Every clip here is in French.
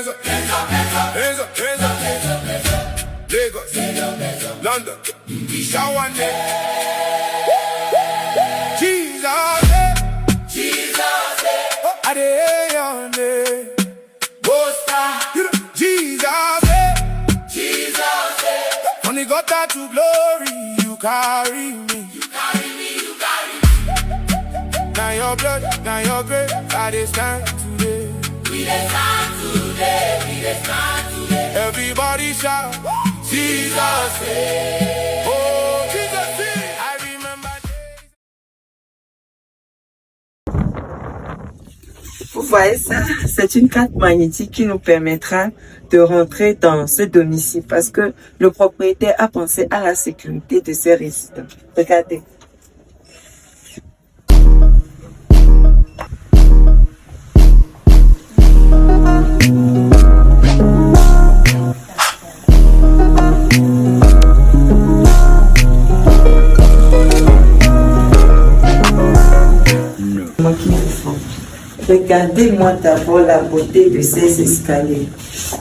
hands up, hands up, hands up, hands up, hands up, hands up. Lagos, London, Shawande. Jesus, Jesus, Adeyande. Jesus, Jesus, only got that to glory. You carry me, you carry me, you carry me. Now your blood, now your grace, I dey stand today. We dey stand today, we dey stand today. Everybody shout, Jesus, oh Jesus, I remember days. Vous voyez ça, c'est une carte magnétique qui nous permettra de rentrer dans ce domicile parce que le propriétaire a pensé à la sécurité de ses résidents. Regardez. Regardez-moi d'abord la beauté de ces escaliers.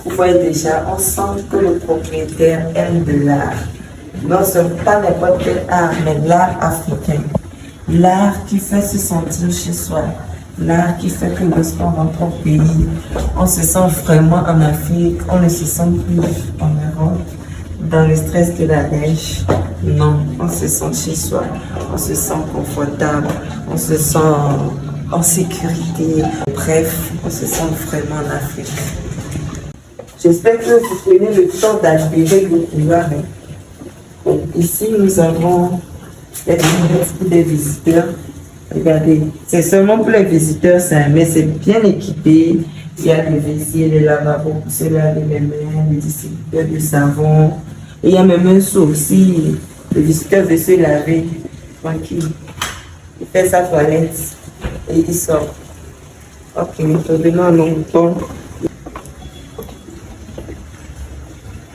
Vous voyez déjà, on sent que le propriétaire aime de l'art. Non seulement pas n'importe quel art, mais l'art africain. L'art qui fait se sentir chez soi. L'art qui fait que lorsqu'on rentre au pays, on se sent vraiment en Afrique, on ne se sent plus en Europe, dans le stress de la neige. Non, on se sent chez soi, on se sent confortable, on se sent en sécurité. Bref, on se sent vraiment en Afrique. J'espère que vous prenez le temps d'admirer le couloir. Ici, nous avons des visiteurs. Regardez, c'est seulement pour les visiteurs, ça, mais c'est bien équipé. Il y a des WC, des lavabos pour se laver les mains, des distributeurs de savon. Et il y a même un seau aussi. Le visiteur veut se laver tranquille. Il fait sa toilette et il sort. Ok, revenons à nos moutons.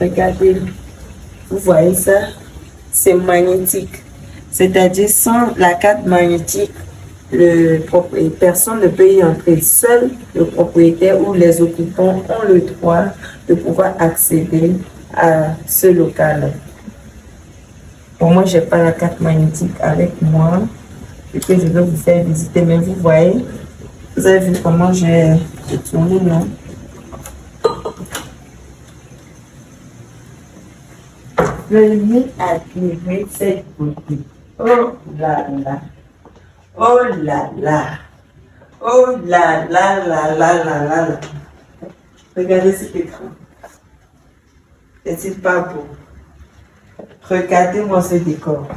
Regardez, vous voyez ça? C'est magnétique. C'est-à-dire, sans la carte magnétique, personne ne peut y entrer. Seul le propriétaire ou les occupants ont le droit de pouvoir accéder à ce local. Pour moi, je n'ai pas la carte magnétique avec moi et que je vais vous faire visiter. Mais vous voyez, vous avez vu comment j'ai tourné, non? Venez admirer cette beauté. Oh là là. Oh là là. Oh là là là là là là là. Regardez cet écran. Est-il pas beau? Regardez-moi ce décor.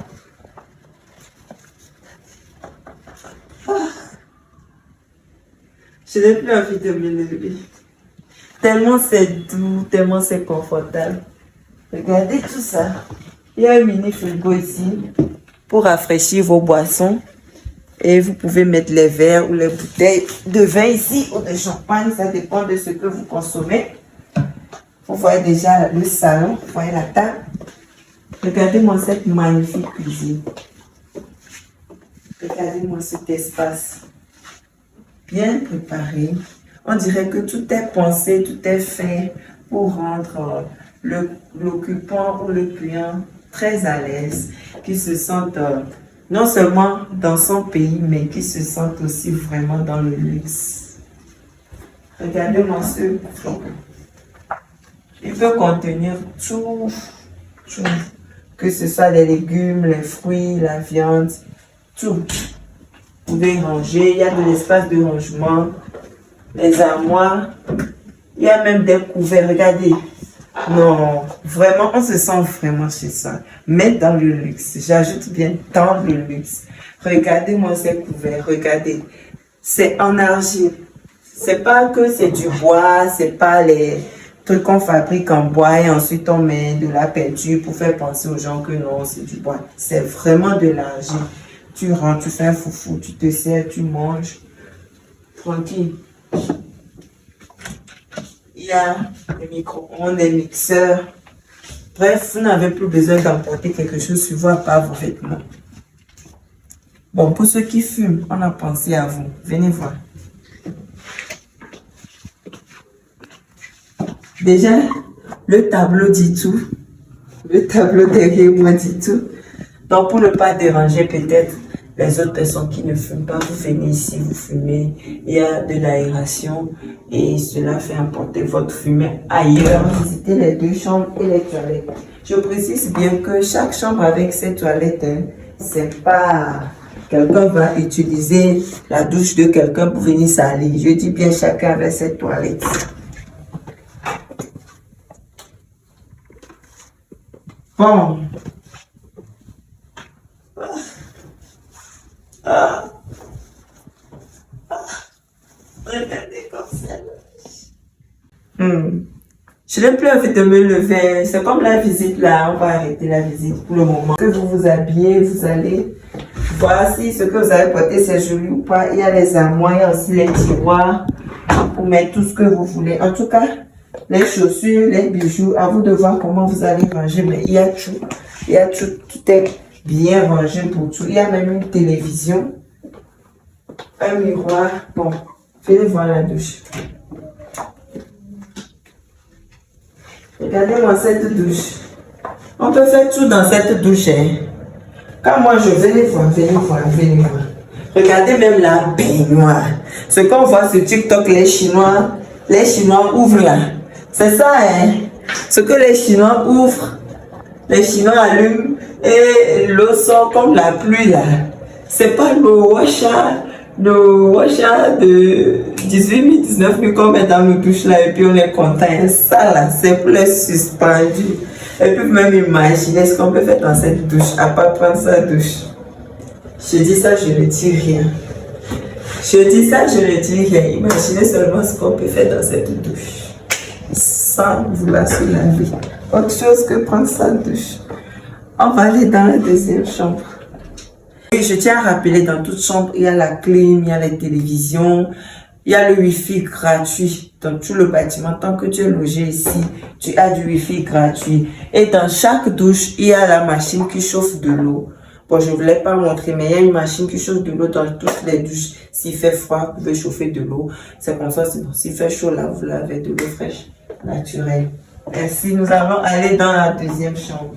Ah. Je n'ai plus envie de me lever. Tellement c'est doux, tellement c'est confortable. Regardez tout ça. Il y a un mini frigo ici pour rafraîchir vos boissons. Et vous pouvez mettre les verres ou les bouteilles de vin ici ou de champagne. Ça dépend de ce que vous consommez. Vous voyez déjà le salon. Vous voyez la table. Regardez-moi cette magnifique cuisine. Regardez-moi cet espace. Bien préparé. On dirait que tout est pensé, tout est fait pour rendre l'occupant ou le client très à l'aise, qui se sentent non seulement dans son pays, mais qui se sentent aussi vraiment dans le luxe. Regardez-moi ce flocon. Il peut contenir tout, que ce soit les légumes, les fruits, la viande, tout. Vous pouvez ranger, il y a de l'espace de rangement, les armoires, il y a même des couverts, regardez. Non, vraiment, on se sent vraiment chez ça. Mais dans le luxe, j'ajoute bien dans le luxe. Regardez-moi ces couverts, regardez. C'est en argile. C'est pas que c'est du bois, c'est pas les trucs qu'on fabrique en bois et ensuite on met de la peinture pour faire penser aux gens que non, c'est du bois. C'est vraiment de l'argile. Tu rentres, tu fais un foufou, tu te sers, tu manges. Tranquille. Il y a des micro-ondes, des mixeurs. Bref, vous n'avez plus besoin d'emporter quelque chose sur vous à part vos vêtements. Bon, pour ceux qui fument, on a pensé à vous. Venez voir. Déjà, le tableau dit tout. Le tableau derrière moi dit tout. Donc, pour ne pas déranger peut-être les autres personnes qui ne fument pas, vous venez ici, vous fumez. Il y a de l'aération et cela fait emporter votre fumée ailleurs. Visitez les deux chambres et les toilettes. Je précise bien que chaque chambre avec ses toilettes, hein, c'est pas... Quelqu'un va utiliser la douche de quelqu'un pour venir salir. Je dis bien chacun avec ses toilettes. Bon. Regardez comme ça. Je n'ai plus envie de me lever. C'est comme la visite là. On va arrêter la visite pour le moment. Que vous vous habillez, vous allez voir si ce que vous avez porté c'est joli ou pas. Il y a les armoires, il y a aussi les tiroirs pour mettre tout ce que vous voulez. En tout cas, les chaussures, les bijoux, à vous de voir comment vous allez ranger. Mais il y a tout. Il y a tout. Tout est bien rangé pour tout. Il y a même une télévision, un miroir. Bon, venez voir la douche. Regardez-moi cette douche. On peut faire tout dans cette douche. Hein. Quand moi je venez voir. Regardez même la baignoire. Ce qu'on voit sur TikTok, les Chinois ouvrent là. C'est ça, hein. Ce que les Chinois ouvrent, les Chinois allument et l'eau sort comme la pluie là. C'est pas l'eau washa de 18 000, 19 000 qu'on met dans nos douches là et puis on est content. Ça là, c'est plus suspendu. Et puis même imaginer ce qu'on peut faire dans cette douche, à part prendre sa douche. Je dis ça, je ne dis rien. Je dis ça, je ne dis rien. Imaginez seulement ce qu'on peut faire dans cette douche. Sans vouloir se laver. Autre chose que prendre sa douche. On va aller dans la deuxième chambre. Et je tiens à rappeler, dans toute chambre, il y a la clim, il y a les télévisions, il y a le Wi-Fi gratuit dans tout le bâtiment. Tant que tu es logé ici, tu as du Wi-Fi gratuit. Et dans chaque douche, il y a la machine qui chauffe de l'eau. Bon, je ne voulais pas montrer, mais il y a une machine qui chauffe de l'eau dans toutes les douches. S'il fait froid, vous pouvez chauffer de l'eau. C'est comme ça, c'est bon. S'il fait chaud, là, vous lavez de l'eau fraîche, naturelle. Ainsi, nous allons aller dans la deuxième chambre.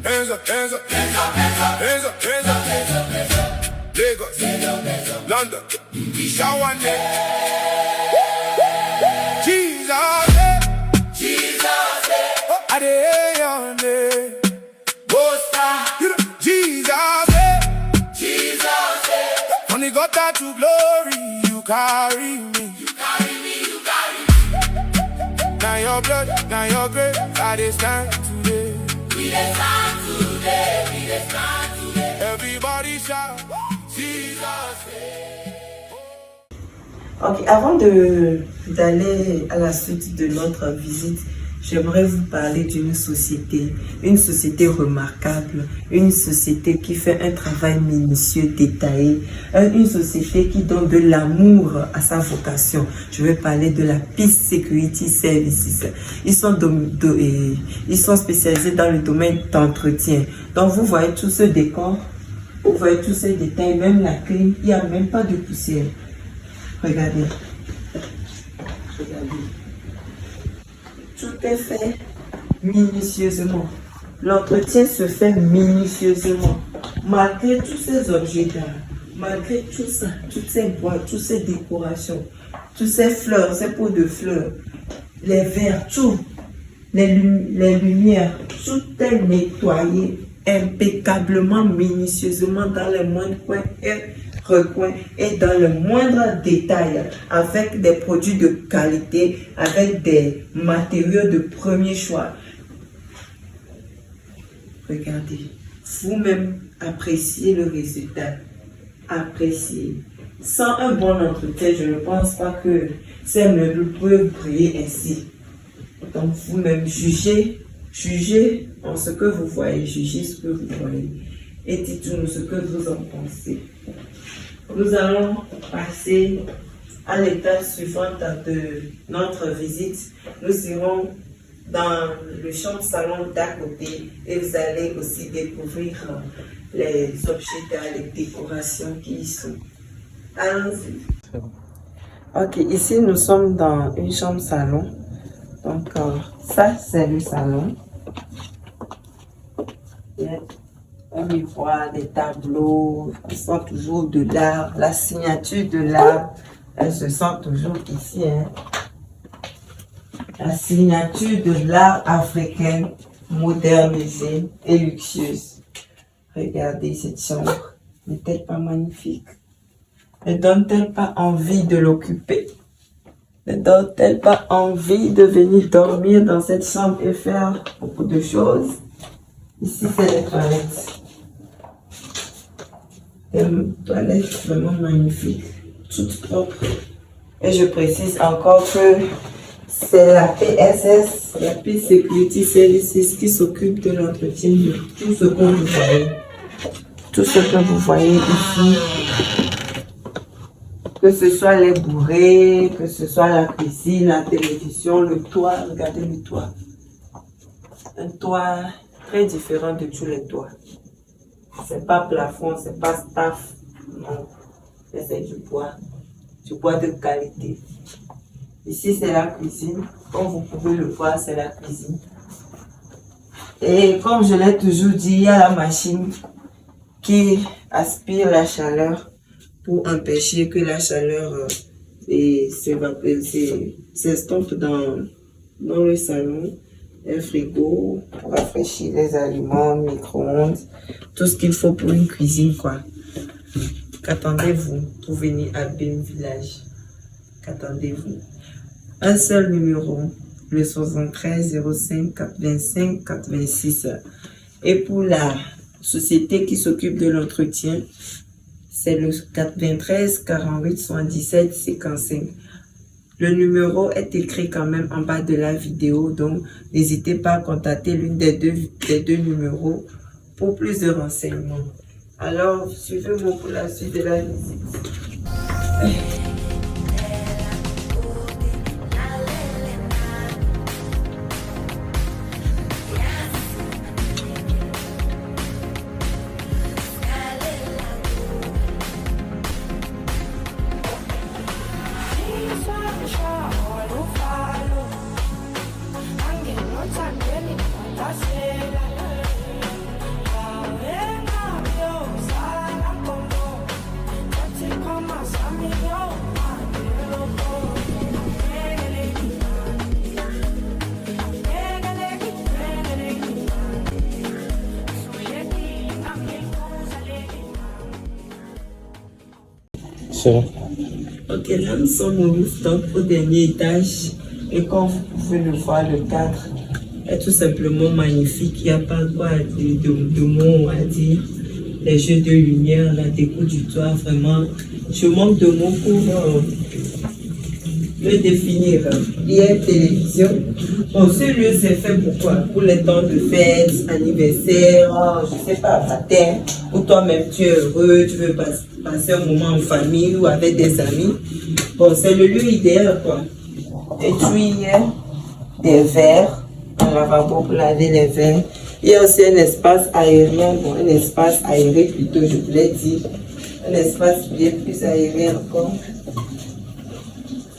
Hands up, hands up, hands up, hands up, hands up, hands up, hands up. Lagos, London, Ishawande. Jesus, Adeyande, Bosta, Jesus, from the gutter to glory, you carry me. You carry me. Now your blood, now your grace, I dey stand today. We dey stand today, we dey stand today. Everybody shout, Jesus. Ok, avant d'aller à la suite de notre visite, j'aimerais vous parler d'une société remarquable, une société qui fait un travail minutieux, détaillé, une société qui donne de l'amour à sa vocation. Je vais parler de la Peace Security Services. Ils sont spécialisés dans le domaine d'entretien. Donc vous voyez tout ce décor, vous voyez tous ces détails, même la clim, il n'y a même pas de poussière. Regardez. Tout est fait minutieusement. L'entretien se fait minutieusement. Malgré tous ces objets-là, malgré tout ça, toutes ces boîtes, toutes ces décorations, toutes ces fleurs, ces pots de fleurs, les verres, tout, les lumières, tout est nettoyé impeccablement, minutieusement dans les moindres coins et recoins et dans le moindre détail, avec des produits de qualité, avec des matériaux de premier choix. Regardez, vous-même appréciez le résultat. Appréciez. Sans un bon entretien, je ne pense pas que ces meubles peuvent briller ainsi. Donc vous-même jugez en ce que vous voyez, jugez ce que vous voyez et dites-nous ce que vous en pensez. Nous allons passer à l'étape suivante de notre visite. Nous irons dans le chambre-salon d'à côté et vous allez aussi découvrir les objets d'art, les décorations qui y sont. Allons-y. Ok, ici nous sommes dans une chambre salon. Donc ça c'est le salon. On y voit des tableaux, on sent toujours de l'art, la signature de l'art, elle se sent toujours ici. Hein. La signature de l'art africain, modernisée et luxueuse. Regardez cette chambre, n'est-elle pas magnifique? Ne donne-t-elle pas envie de l'occuper? Ne donne-t-elle pas envie de venir dormir dans cette chambre et faire beaucoup de choses? Ici, c'est les toilettes. Une toilette vraiment magnifique, toute propre. Et je précise encore que c'est la PSS, la Peace Security Services, qui s'occupe de l'entretien de tout ce que vous voyez. Tout ce que vous voyez ici. Que ce soit les bourrées, que ce soit la cuisine, la télévision, le toit. Regardez le toit. Un toit très différent de tous les toits. C'est pas plafond, c'est pas staff, non. C'est du bois de qualité. Ici, c'est la cuisine. Comme vous pouvez le voir, c'est la cuisine. Et comme je l'ai toujours dit, il y a la machine qui aspire la chaleur pour empêcher que la chaleur s'estompe dans le salon. Un frigo pour rafraîchir les aliments, micro-ondes, tout ce qu'il faut pour une cuisine, quoi. Qu'attendez-vous pour venir à BIM Village? Qu'attendez-vous? Un seul numéro, le 73 05 85 86. Et pour la société qui s'occupe de l'entretien, c'est le 93 48 77 55. Le numéro est écrit quand même en bas de la vidéo, donc n'hésitez pas à contacter l'une des deux numéros pour plus de renseignements. Alors, suivez-moi pour la suite de la visite. Ok, là nous sommes au rooftop, au dernier étage, et comme vous pouvez le voir, le cadre est tout simplement magnifique. Il n'y a pas quoi de mots à dire. Les jeux de lumière, la déco du toit, vraiment, je manque de mots pour le définir. Il y a une télévision. Bon, ce lieu c'est fait pour quoi? Pour les temps de fête, anniversaire, je sais pas, baptême, où toi-même tu es heureux, tu veux passer un moment en famille ou avec des amis. Bon, c'est le lieu idéal, quoi. Et puis, il y a des verres, un lavabo pour laver les verres. Il y a aussi un espace aérien, bon, un espace aéré plutôt, je voulais dire. Un espace bien plus aéré encore.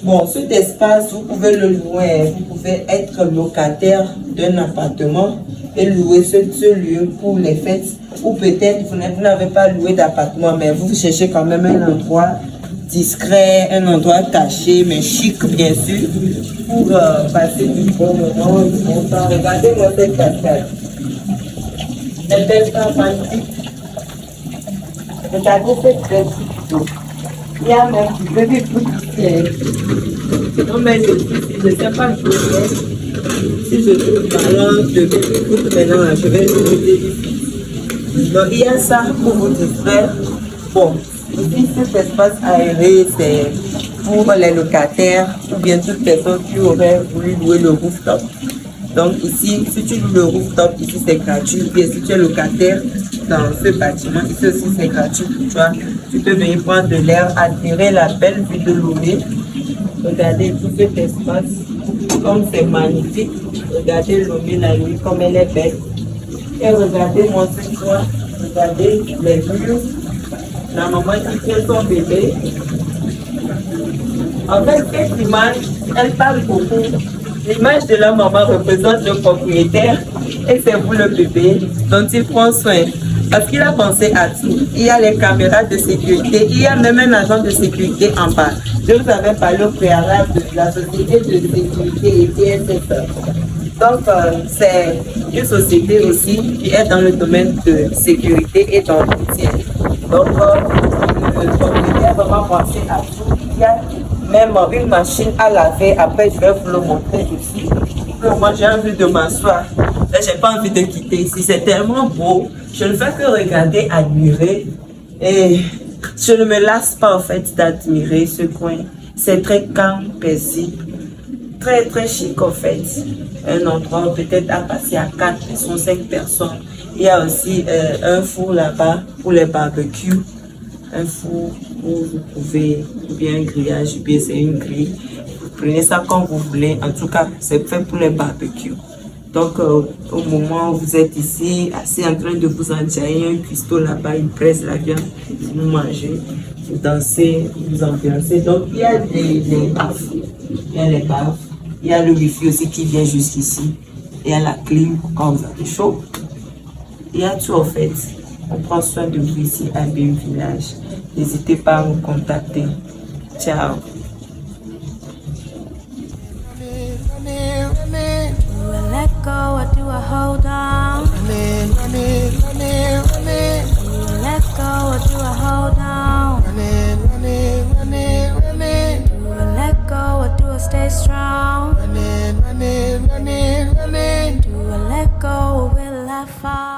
Bon, cet espace, vous pouvez le louer, vous pouvez être locataire d'un appartement et louer ce lieu pour les fêtes. Ou peut-être vous n'avez pas loué d'appartement, mais vous cherchez quand même un endroit discret, un endroit caché, mais chic bien sûr, pour passer du bon moment, du bon temps. Regardez-moi cette cascade. Elle est pas magnifique. Regardez cette belle d'eau. Il y a même du bébé pour non, mais je ne sais pas si je trouve parlant de bébé foot maintenant, je vais vous dire. Donc il y a ça pour vous distraire. Bon, ici cet espace aéré, c'est pour les locataires ou bien toute personne qui aurait voulu louer le rooftop. Donc ici, si tu loues le rooftop, ici c'est gratuit. Ou bien si tu es locataire dans ce bâtiment, ici aussi c'est gratuit pour toi. Tu peux venir prendre de l'air, admirer la belle vue de Lomé. Regardez tout cet espace, comme c'est magnifique. Regardez Lomé la nuit, comme elle est belle. Et regardez mon toit, regardez les murs. La maman qui tient son bébé, En fait, cette image, elle parle beaucoup. L'image de la maman représente le propriétaire et c'est vous le bébé dont il prend soin. Parce qu'il a pensé à tout. Il y a les caméras de sécurité, il y a même un agent de sécurité en bas. Je vous avais parlé au préalable de la société de sécurité et PSF. Donc, c'est une société aussi qui est dans le domaine de sécurité et d'entretien. Donc, le propriétaire va vraiment penser à tout. Il y a même une machine à laver. Après, je vais vous le montrer ici. Moi, j'ai envie de m'asseoir. Là, j'ai pas envie de quitter ici. C'est tellement beau. Je ne fais que regarder, admirer. Et je ne me lasse pas, en fait, d'admirer ce coin. C'est très calme, paisible. Très, très chic, en fait. Un endroit peut-être à passer à 4 ou 5 personnes. Il y a aussi un four là-bas pour les barbecues. Un four où vous pouvez, ou bien un grillage, ou bien c'est une grille. Vous prenez ça comme vous voulez. En tout cas, c'est fait pour les barbecues. Donc, au moment où vous êtes ici, assis en train de vous enjailler, un cuistot là-bas, il presse la viande, vous mangez, vous dansez, vous ambiancez. Donc, il y a les baffes. Il y a les baffes. Il y a le wifi aussi qui vient jusqu'ici. Il y a la clim quand vous avez chaud. Il y a tout en fait. On prend soin de vous ici à BM Village. N'hésitez pas à nous contacter. Ciao. Let go or do I hold on? Let go or do I hold on? Do I let go or do I stay strong? Do I let go or will I fall?